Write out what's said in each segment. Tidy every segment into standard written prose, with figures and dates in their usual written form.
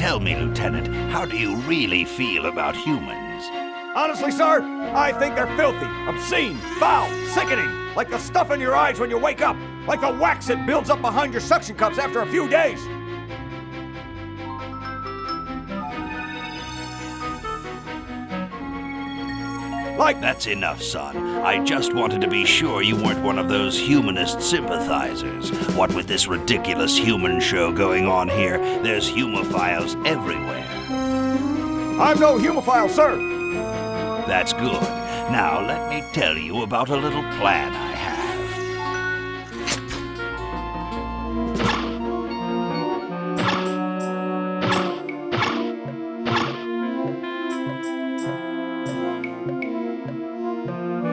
Tell me, Lieutenant, how do you really feel about humans? Honestly, sir, I think they're filthy, obscene, foul, sickening, like the stuff in your eyes when you wake up, like the wax that builds up behind your suction cups after a few days. That's enough, son. I just wanted to be sure you weren't one of those humanist sympathizers. What with this ridiculous human show going on here, there's humophiles everywhere. I'm no humophile, sir. That's good. Now let me tell you about a little plan I have.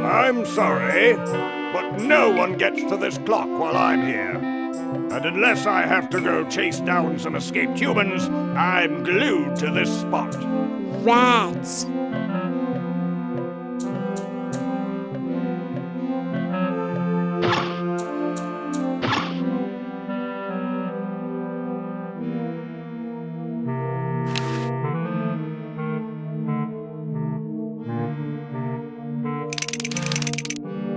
I'm sorry, but no one gets to this clock while I'm here. And unless I have to go chase down some escaped humans, I'm glued to this spot. Rats.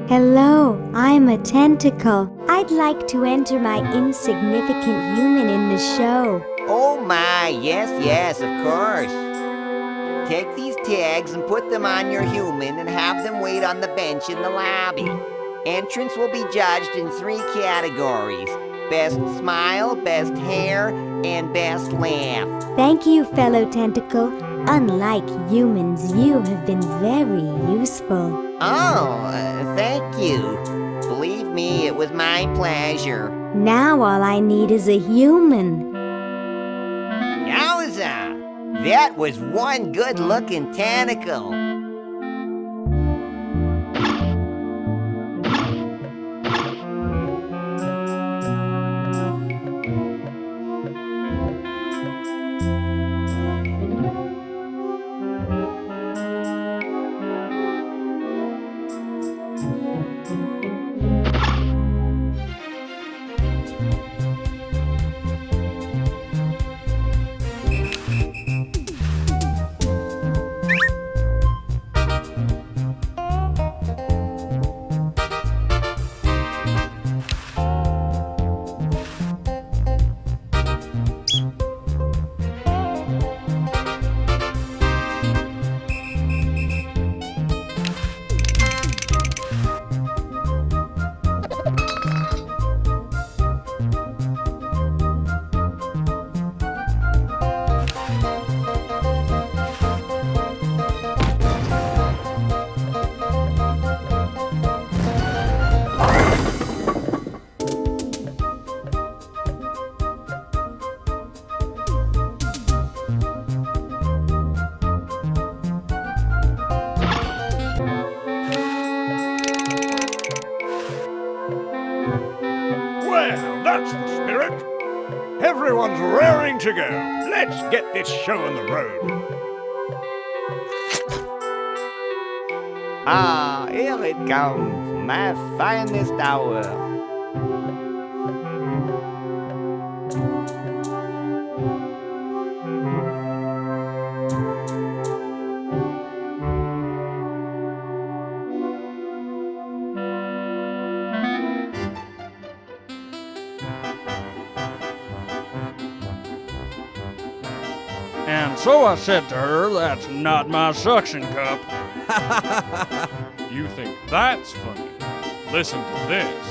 Hello, I'm a tentacle. I'd like to enter my insignificant human in the show. Oh my, yes, of course. Take these tags and put them on your human and have them wait on the bench in the lobby. Entrance will be judged in 3 categories: best smile, best hair, and best laugh. Thank you, fellow tentacle. Unlike humans, you have been very useful. Oh, thank you. Believe me, it was my pleasure. Now all I need is a human. Yowza! That was one good-looking tentacle. Well, that's the spirit. Everyone's raring to go. Let's get this show on the road. Ah, here it comes, my finest hour. And so I said to her, "That's not my suction cup." You think that's funny? Listen to this.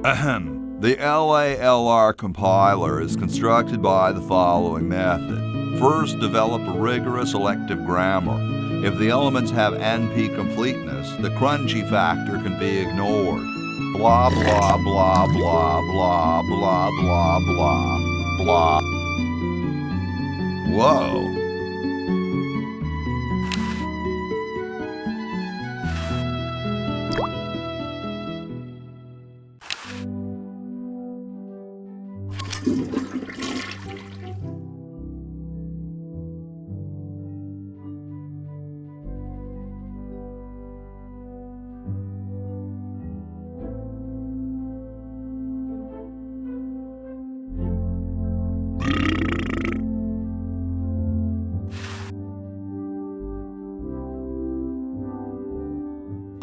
Ahem. The LALR compiler is constructed by the following method. First, develop a rigorous elective grammar. If the elements have NP completeness, the crunchy factor can be ignored. Blah, blah, blah, blah, blah, blah, blah, blah, blah. Whoa.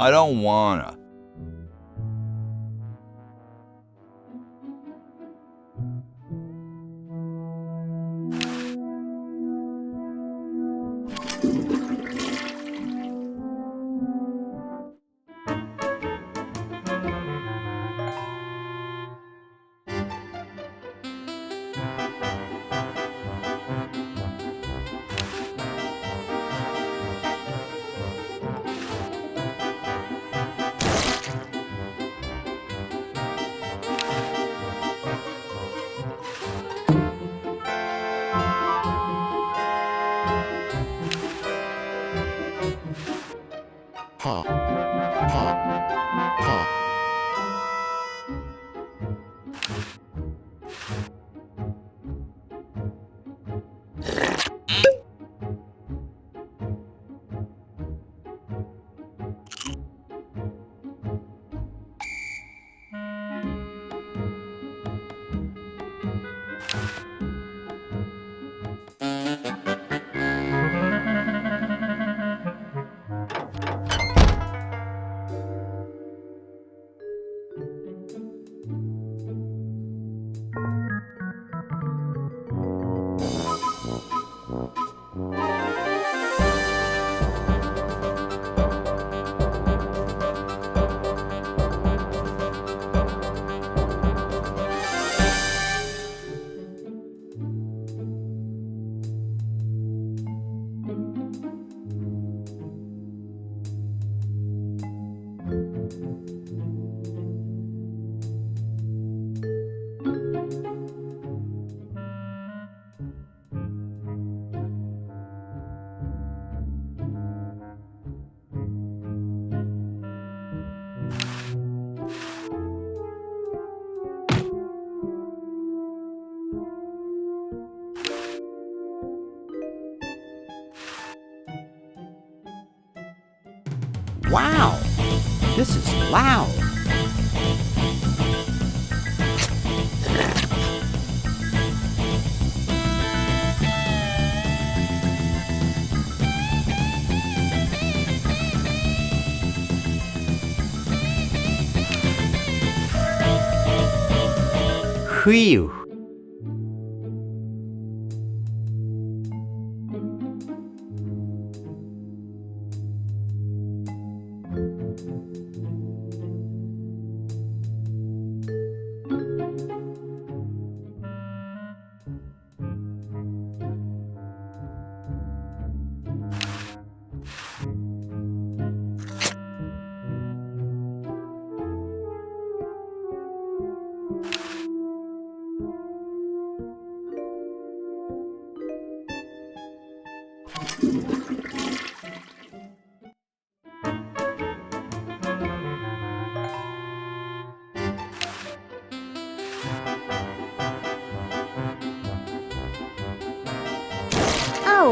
I don't wanna. Wow, this is loud. Whew.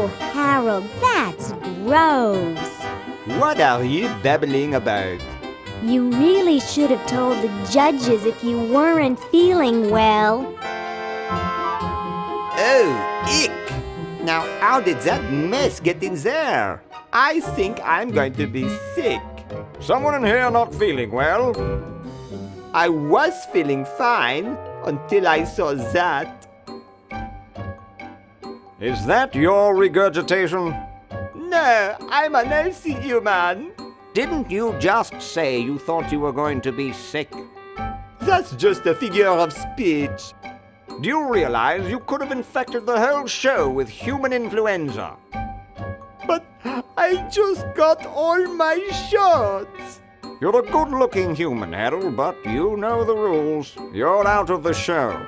Oh, Harold, that's gross. What are you babbling about? You really should have told the judges if you weren't feeling well. Oh, ick! Now, how did that mess get in there? I think I'm going to be sick. Someone in here not feeling well? I was feeling fine until I saw that. Is that your regurgitation? No, I'm an healthy human. Didn't you just say you thought you were going to be sick? That's just a figure of speech. Do you realize you could have infected the whole show with human influenza? But I just got all my shots. You're a good-looking human, Harold, but you know the rules. You're out of the show.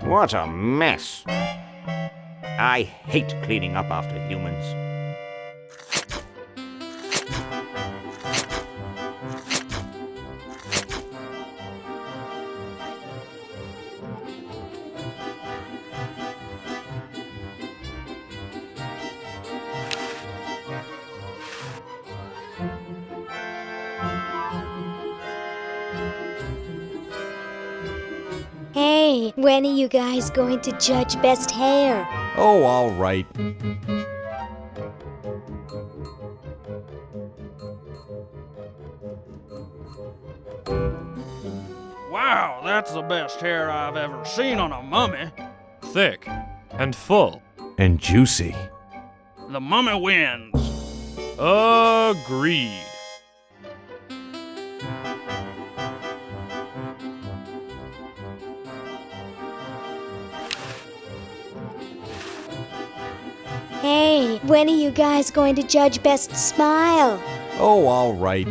What a mess. I hate cleaning up after humans. Hey, when are you guys going to judge best hair? Oh, all right. Wow, that's the best hair I've ever seen on a mummy. Thick and full. And juicy. The mummy wins. Agreed. Hey, when are you guys going to judge best smile? Oh, all right.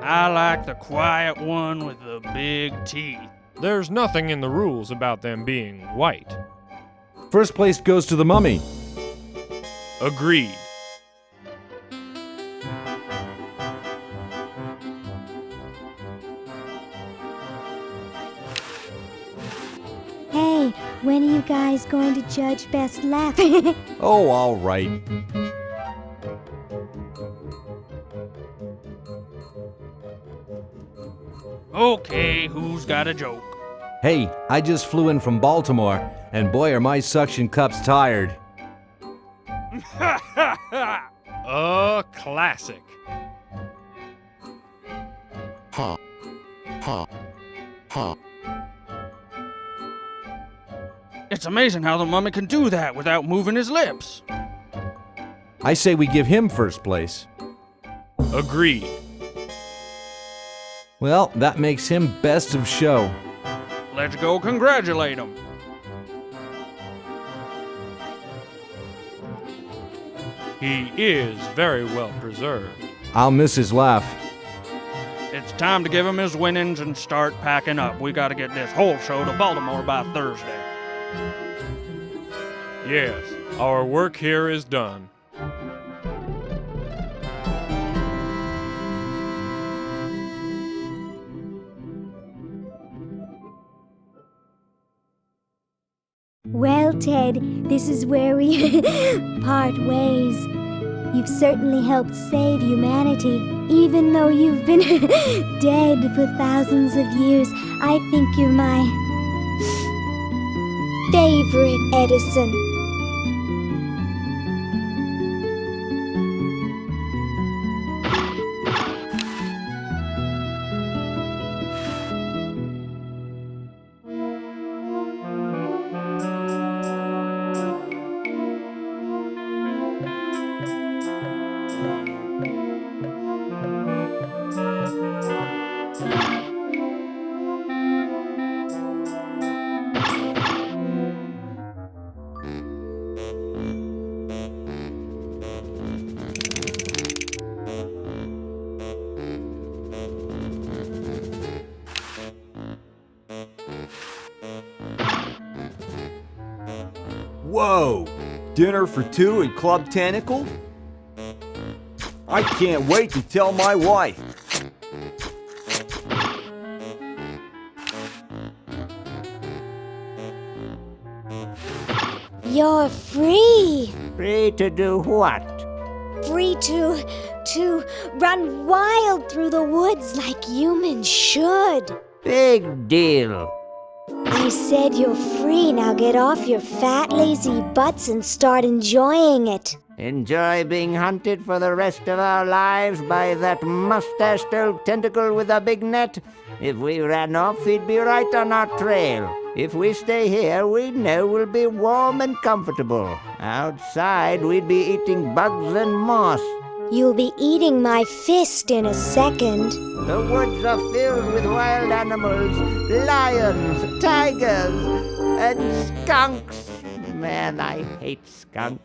I like the quiet one with the big teeth. There's nothing in the rules about them being white. First place goes to the mummy. Agreed. Hey, when are you guys going to judge best laugh? Oh, all right. Okay, who's got a joke? Hey, I just flew in from Baltimore, and boy are my suction cups tired. A classic. It's amazing how the mummy can do that without moving his lips. I say we give him first place. Agreed. Well, that makes him best of show. Let's go congratulate him. He is very well preserved. I'll miss his laugh. It's time to give him his winnings and start packing up. We gotta get this whole show to Baltimore by Thursday. Yes, our work here is done. Well, Ted, this is where we part ways. You've certainly helped save humanity. Even though you've been dead for thousands of years, I think you're my favorite Edison. Whoa! dinner for two at Club Tentacle? I can't wait to tell my wife. You're free. Free to do what? Free to run wild through the woods like humans should. Big deal. I said you're free. Now get off your fat, lazy butts and start enjoying it. Enjoy being hunted for the rest of our lives by that mustached old tentacle with a big net? If we ran off, he'd be right on our trail. If we stay here, we know we'll be warm and comfortable. Outside, we'd be eating bugs and moss. You'll be eating my fist in a second. The woods are filled with wild animals, lions, tigers, and skunks. Man, I hate skunks.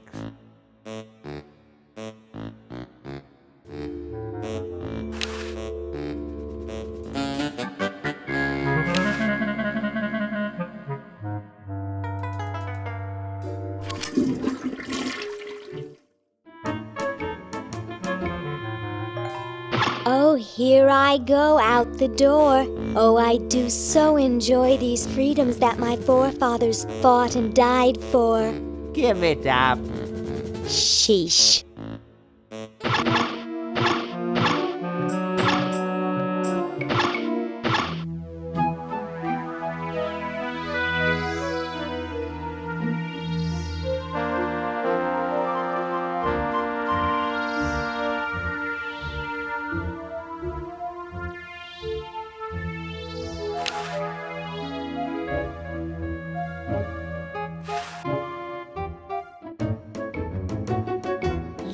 Oh, here I go out the door. Oh, I do so enjoy these freedoms that my forefathers fought and died for. Give it up. Sheesh.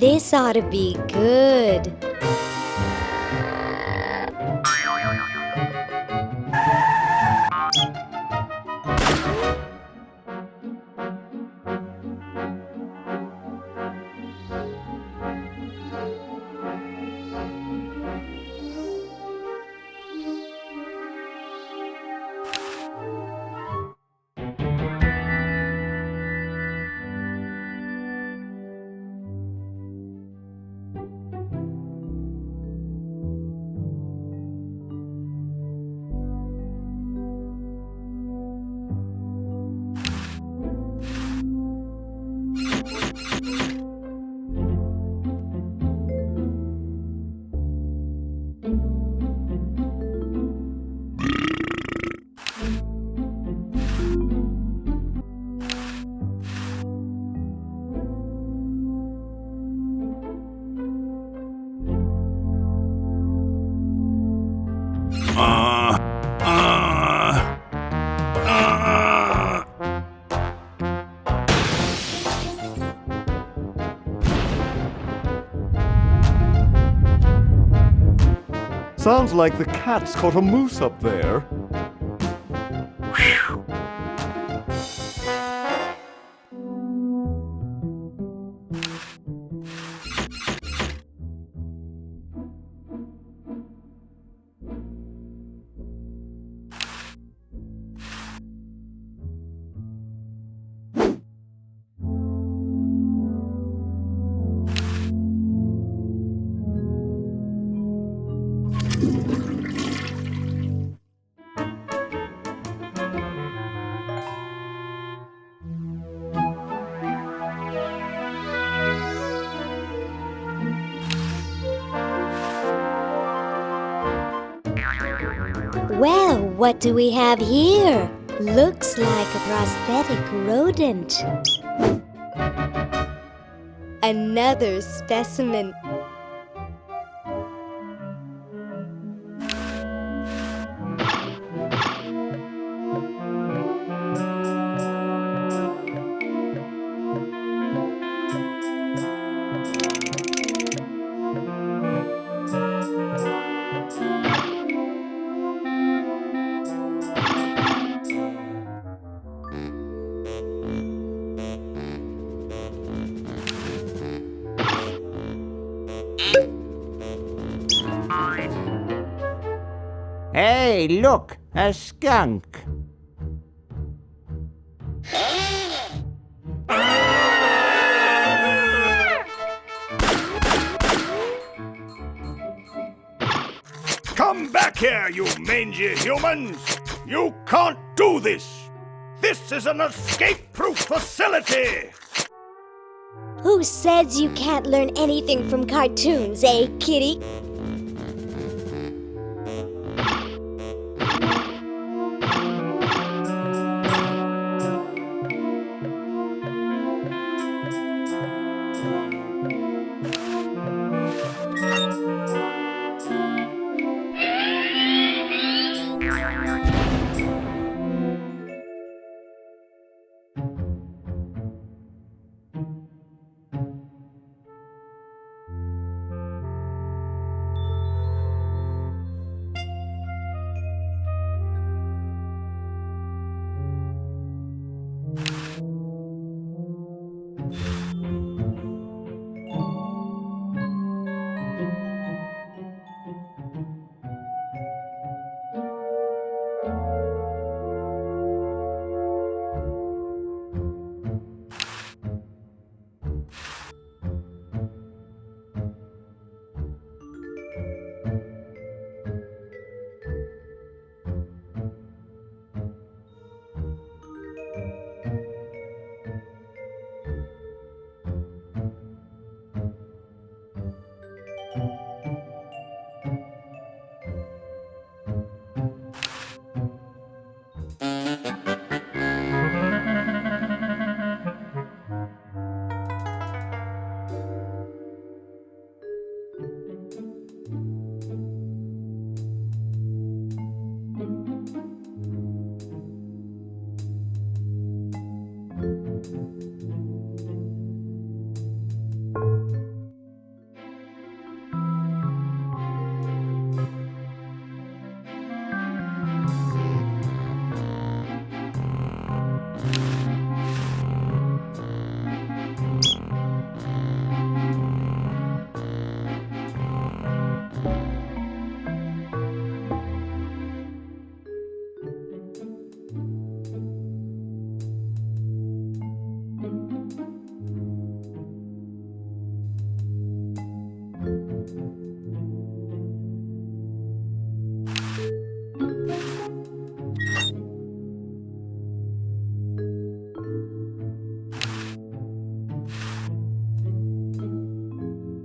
This ought to be good. Sounds like the cat's caught a moose up there. Well, what do we have here? Looks like a prosthetic rodent. Another specimen. Hey, look, a skunk. Come back here, you mangy humans! You can't do this! This is an escape-proof facility! Who says you can't learn anything from cartoons, eh, kitty?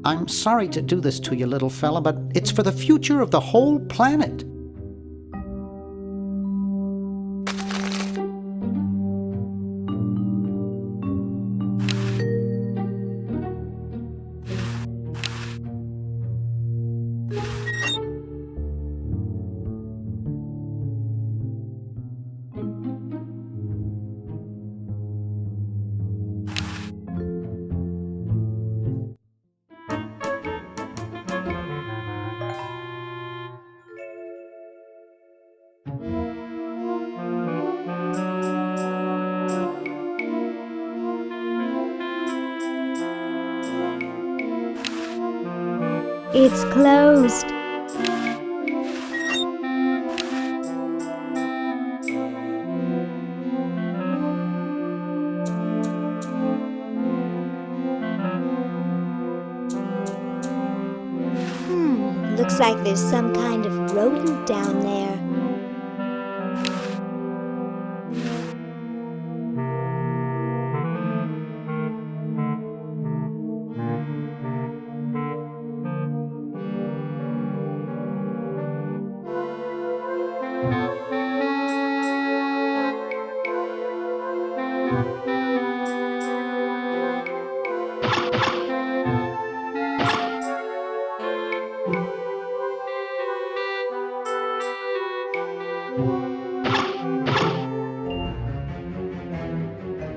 I'm sorry to do this to you, little fella, but it's for the future of the whole planet. It's closed. Looks like there's some kind of rodent down there.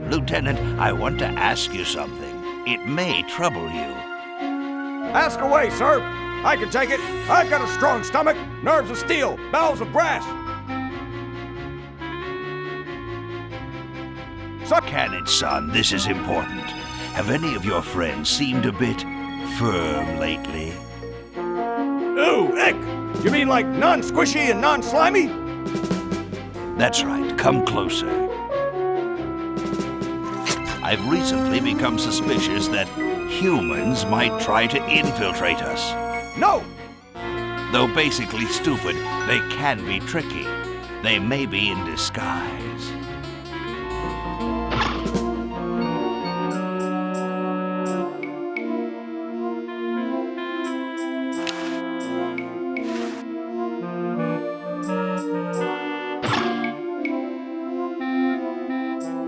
Lieutenant, I want to ask you something. It may trouble you. Ask away, sir. I can take it. I've got a strong stomach, nerves of steel, bowels of brass. Cannon, son, this is important. Have any of your friends seemed a bit firm lately? Ooh, ick! You mean like non-squishy and non-slimy? That's right. Come closer. I've recently become suspicious that humans might try to infiltrate us. No! Though basically stupid, they can be tricky. They may be in disguise.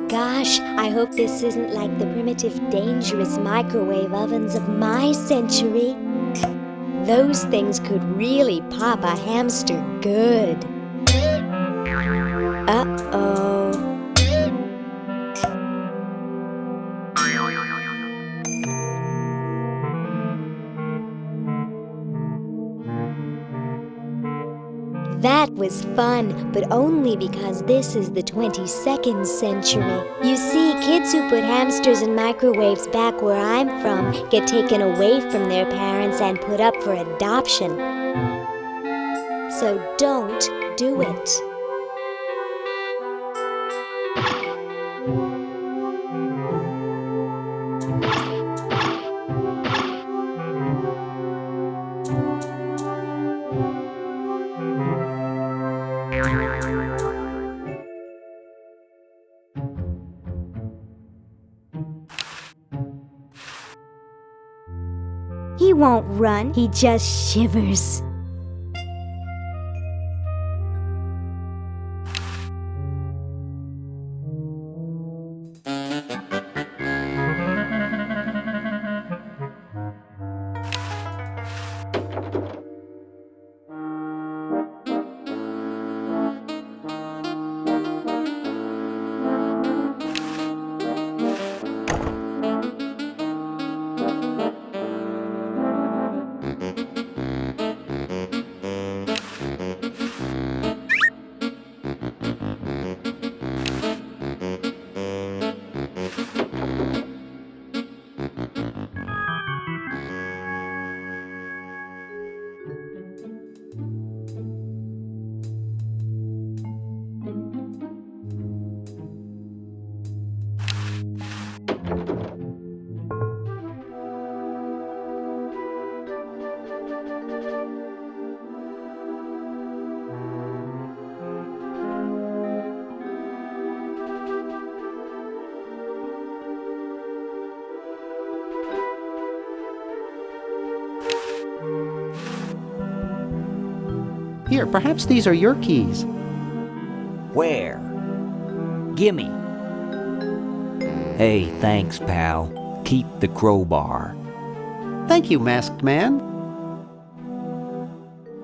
Gosh, I hope this isn't like the primitive, dangerous microwave ovens of my century. Those things could really pop a hamster good. Uh-oh. That was fun, but only because this is the 22nd century. You see, kids who put hamsters in microwaves back where I'm from get taken away from their parents and put up for adoption. So don't do it. He won't run, he just shivers. Here, perhaps these are your keys. Where? Gimme. Hey, thanks, pal. Keep the crowbar. Thank you, masked man.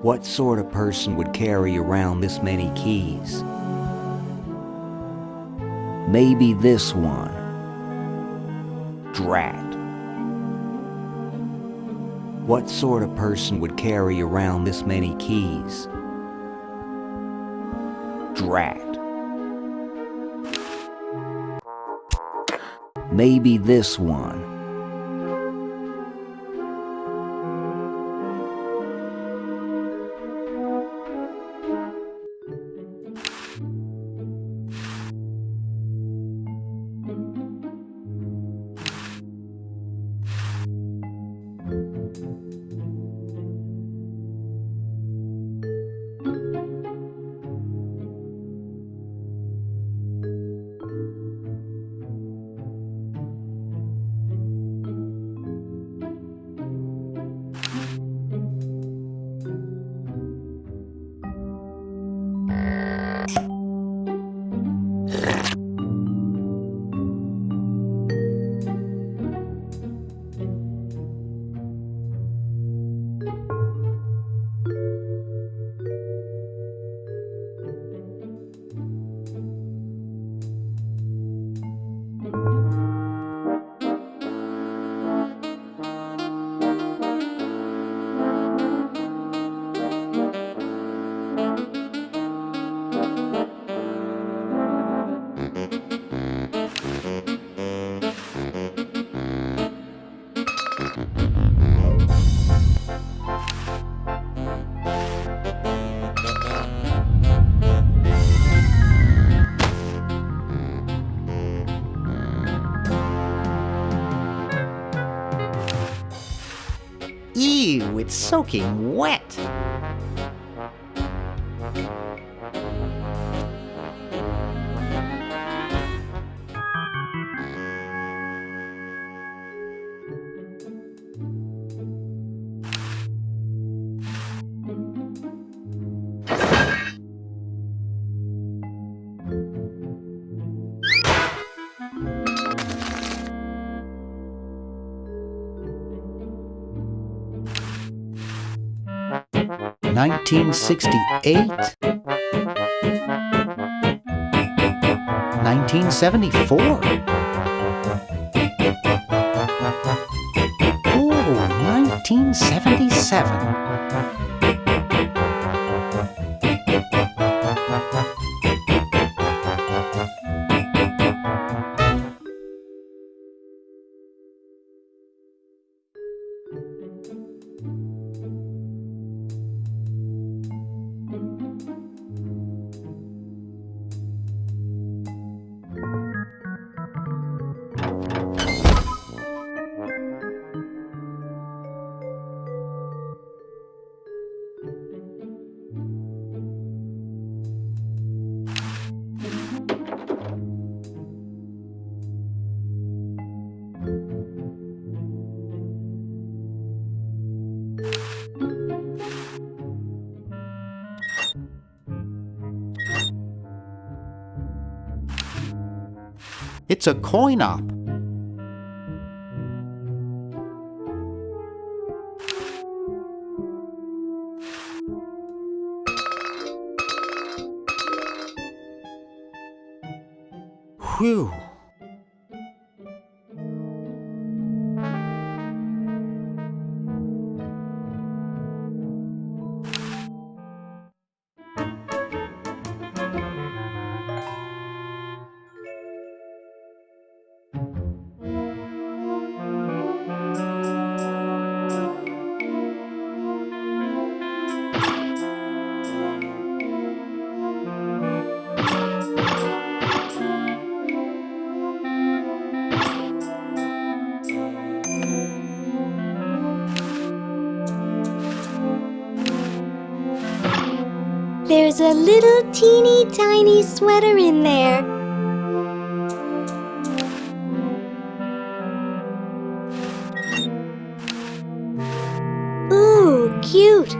What sort of person would carry around this many keys? Maybe this one. Drat. What sort of person would carry around this many keys? Drat. Maybe this one. Ew, it's soaking wet. 1968? 1974? Oh, 1977. It's a coin-op. Whew. There's a little teeny tiny sweater in there. Ooh, cute.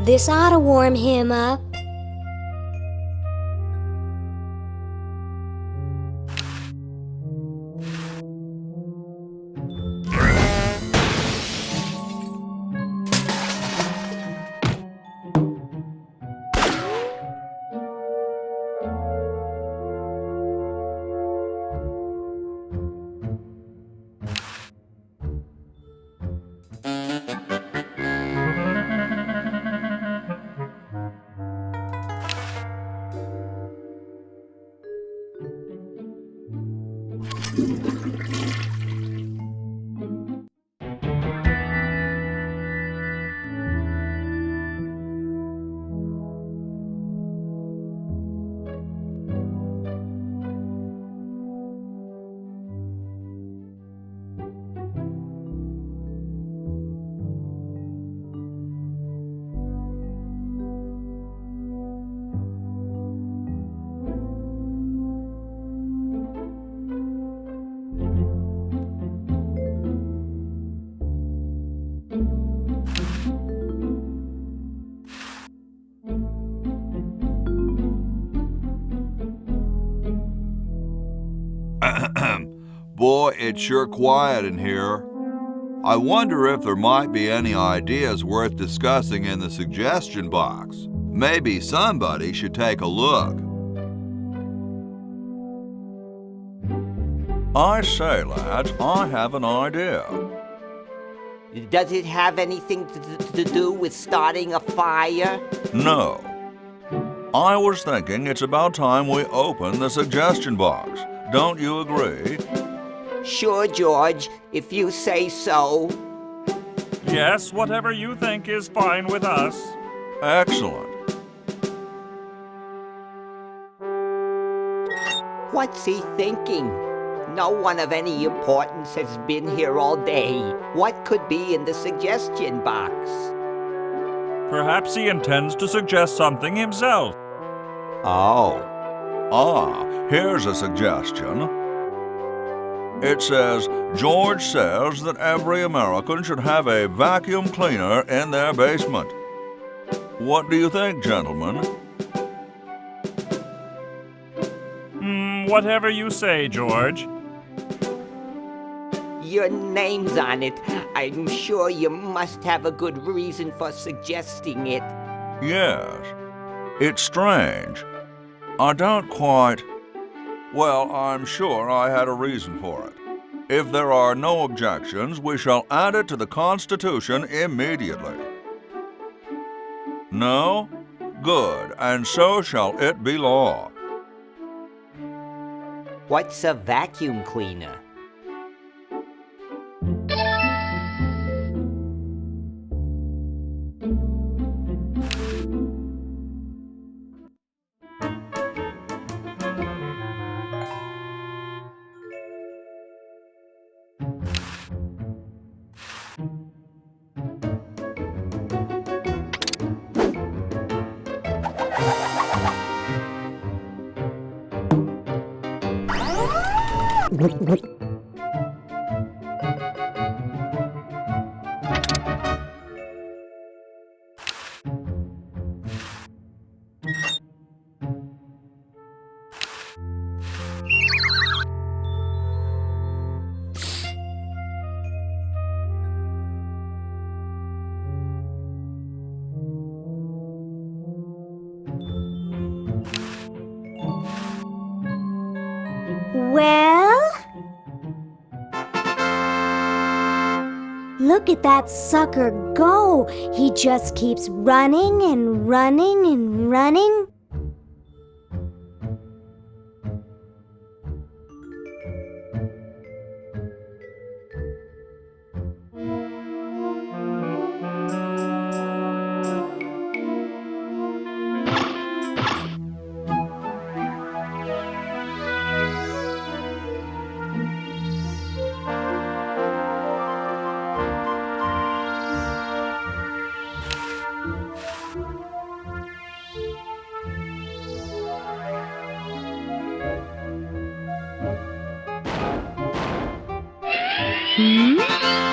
This ought to warm him up. Boy, it's sure quiet in here. I wonder if there might be any ideas worth discussing in the suggestion box. Maybe somebody should take a look. I say, lads, I have an idea. Does it have anything to do with starting a fire? No. I was thinking it's about time we open the suggestion box. Don't you agree? Sure, George, if you say so. Yes, whatever you think is fine with us. Excellent. What's he thinking? No one of any importance has been here all day. What could be in the suggestion box? Perhaps he intends to suggest something himself. Oh. Here's a suggestion. It says, George says that every American should have a vacuum cleaner in their basement. What do you think, gentlemen? Whatever you say, George. Your name's on it. I'm sure you must have a good reason for suggesting it. Yes. It's strange. I don't quite... Well, I'm sure I had a reason for it. If there are no objections, we shall add it to the Constitution immediately. No? Good, and so shall it be law. What's a vacuum cleaner? Well? Look at that sucker go! He just keeps running and running and running. Hmm?